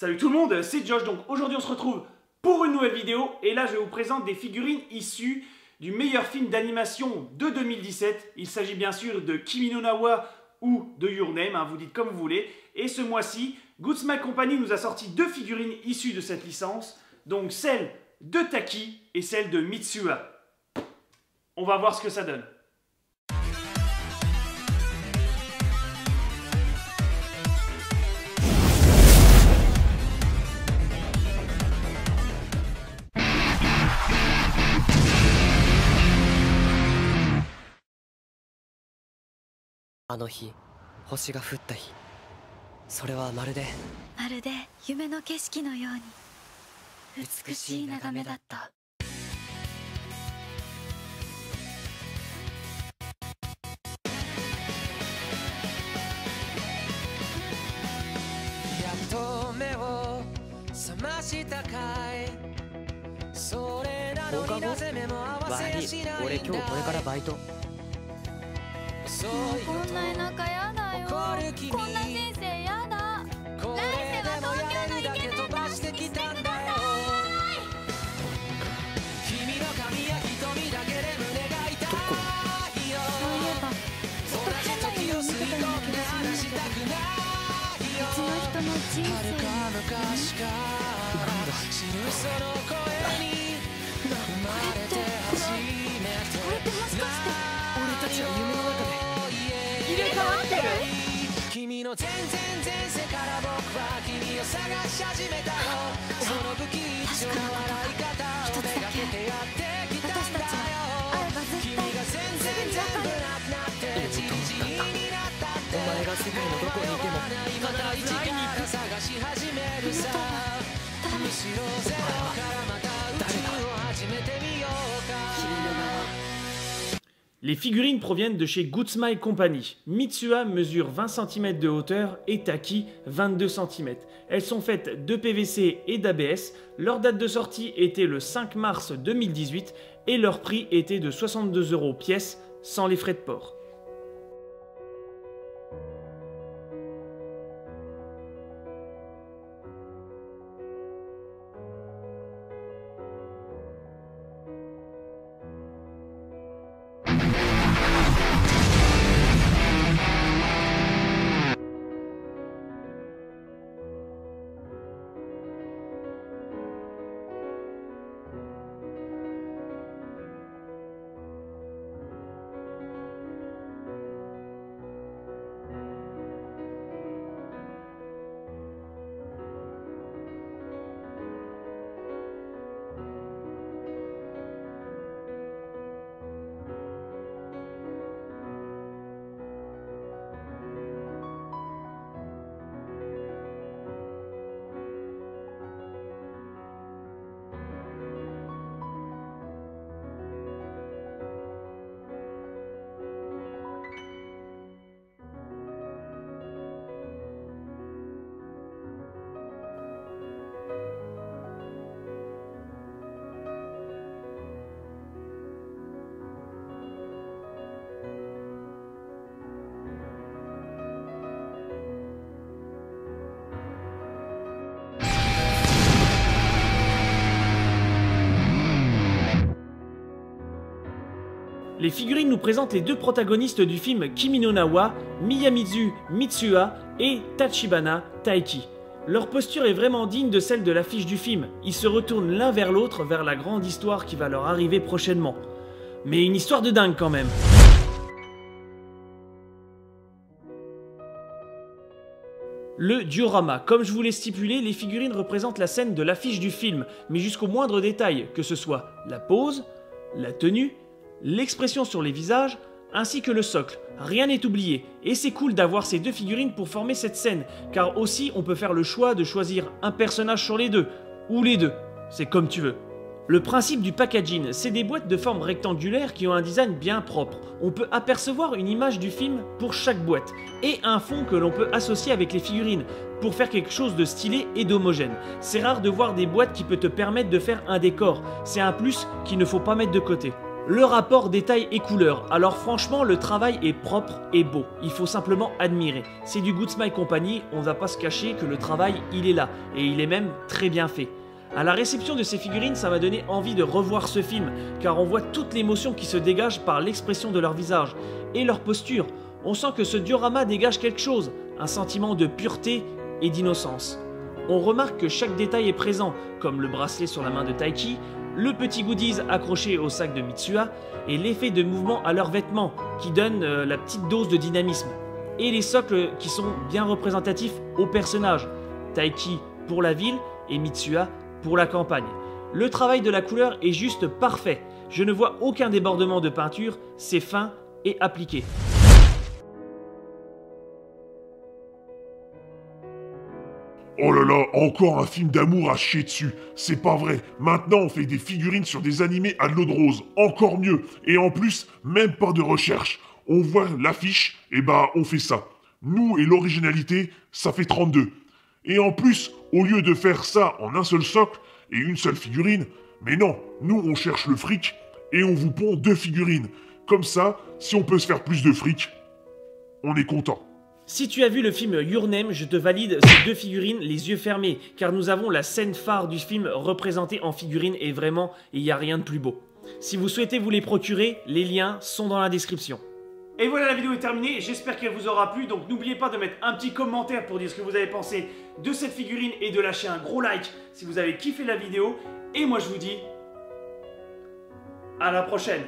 Salut tout le monde, c'est Josh. Donc aujourd'hui on se retrouve pour une nouvelle vidéo et là je vous présente des figurines issues du meilleur film d'animation de 2017. Il s'agit bien sûr de Kimi no Na wa ou de Your Name, vous dites comme vous voulez. Et ce mois-ci, Good Smile Company nous a sorti deux figurines issues de cette licence, donc celle de Taki et celle de Mitsuha. On va voir ce que ça donne. Les figurines proviennent de chez Good Smile Company. Mitsuha mesure 20 cm de hauteur et Taki 22 cm. Elles sont faites de PVC et d'ABS. Leur date de sortie était le 5 mars 2018 et leur prix était de 62 € pièce sans les frais de port. Les figurines nous présentent les deux protagonistes du film Kimi no Na wa, Miyamizu Mitsuha et Tachibana Taiki. Leur posture est vraiment digne de celle de l'affiche du film. Ils se retournent l'un vers l'autre vers la grande histoire qui va leur arriver prochainement. Mais une histoire de dingue quand même. Le diorama. Comme je vous l'ai stipulé, les figurines représentent la scène de l'affiche du film, mais jusqu'au moindre détail, que ce soit la pose, la tenue, l'expression sur les visages, ainsi que le socle. Rien n'est oublié, et c'est cool d'avoir ces deux figurines pour former cette scène, car aussi on peut faire le choix de choisir un personnage sur les deux, ou les deux, c'est comme tu veux. Le principe du packaging, c'est des boîtes de forme rectangulaire qui ont un design bien propre. On peut apercevoir une image du film pour chaque boîte, et un fond que l'on peut associer avec les figurines, pour faire quelque chose de stylé et d'homogène. C'est rare de voir des boîtes qui peuvent te permettre de faire un décor, c'est un plus qu'il ne faut pas mettre de côté. Le rapport détail et couleur. Alors franchement, le travail est propre et beau. Il faut simplement admirer. C'est du Good Smile Company, on ne va pas se cacher que le travail, il est là. Et il est même très bien fait. À la réception de ces figurines, ça m'a donné envie de revoir ce film, car on voit toute l'émotion qui se dégage par l'expression de leur visage et leur posture. On sent que ce diorama dégage quelque chose, un sentiment de pureté et d'innocence. On remarque que chaque détail est présent, comme le bracelet sur la main de Taiki, le petit goodies accroché au sac de Mitsuha, et l'effet de mouvement à leurs vêtements, qui donne la petite dose de dynamisme. Et les socles qui sont bien représentatifs aux personnages, Taiki pour la ville et Mitsuha pour la campagne. Le travail de la couleur est juste parfait, je ne vois aucun débordement de peinture, c'est fin et appliqué. Oh là là, encore un film d'amour à chier dessus. C'est pas vrai. Maintenant, on fait des figurines sur des animés à de l'eau de rose. Encore mieux. Et en plus, même pas de recherche. On voit l'affiche, et bah on fait ça. Nous et l'originalité, ça fait 32. Et en plus, au lieu de faire ça en un seul socle et une seule figurine, mais non, nous on cherche le fric et on vous pond 2 figurines. Comme ça, si on peut se faire plus de fric, on est content. Si tu as vu le film Your Name, je te valide ces 2 figurines les yeux fermés, car nous avons la scène phare du film représentée en figurine et vraiment, il n'y a rien de plus beau. Si vous souhaitez vous les procurer, les liens sont dans la description. Et voilà, la vidéo est terminée, j'espère qu'elle vous aura plu, donc n'oubliez pas de mettre un petit commentaire pour dire ce que vous avez pensé de cette figurine et de lâcher un gros like si vous avez kiffé la vidéo, et moi je vous dis à la prochaine.